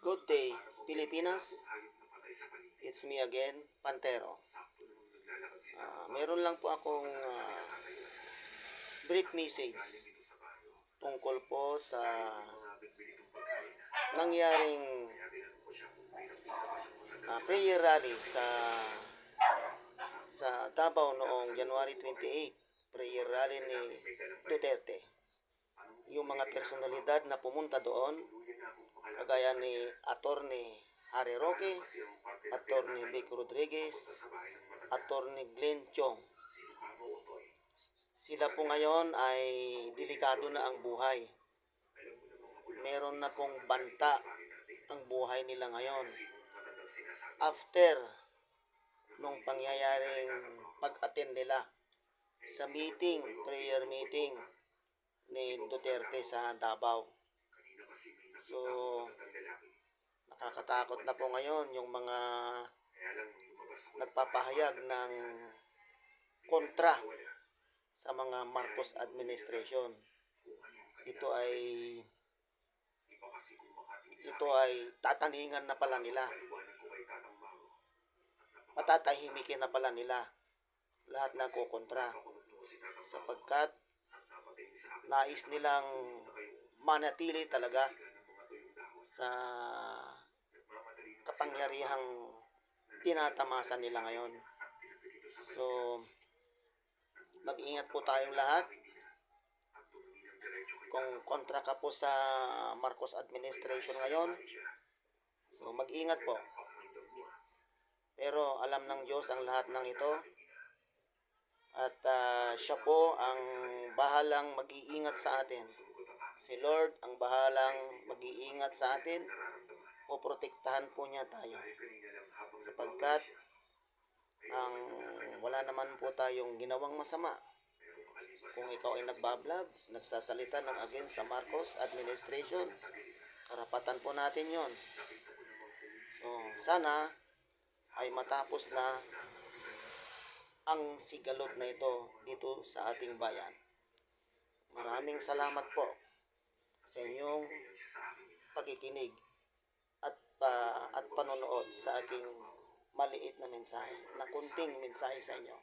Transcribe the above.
Good day, Pilipinas. It's me again, Pantero. Meron lang po akong brief message tungkol po sa nangyaring prayer rally sa Davao noong January 28, prayer rally ni Duterte. Yung mga personalidad na pumunta doon, kagaya ni Attorney Harry Roque, Attorney Vic Rodriguez, Attorney Glenn Chong. Sila po ngayon ay delikado na ang buhay. Meron na pong banta ang buhay nila ngayon. After nung pangyayaring pag-attend nila sa meeting, prayer meeting ni Duterte sa Davao. So, nakakatakot na po ngayon yung mga nagpapahayag ng kontra sa mga Marcos administration. Ito ay tataningan na pala nila. Matatahimikin na pala nila lahat ng kukontra, sapagkat nais nilang manatili talaga sa kapangyarihang tinatamasa nila ngayon. So, mag-ingat po tayong lahat. Kung kontra ka po sa Marcos administration ngayon, so mag-ingat po. Pero alam ng Diyos ang lahat ng ito. At siya po ang bahalang mag-iingat sa atin. Si Lord ang bahalang mag-iingat sa atin. O protektahan po niya tayo. Sapagkat wala naman po tayong ginawang masama. Kung ikaw ay nagbablog, nagsasalita ng against sa Marcos administration, karapatan po natin yon. So, sana ay matapos na ang sigalot na ito dito sa ating bayan. Maraming salamat po sa inyong pakikinig at panonood sa aking maliit na mensahe, na kunting mensahe sa inyo.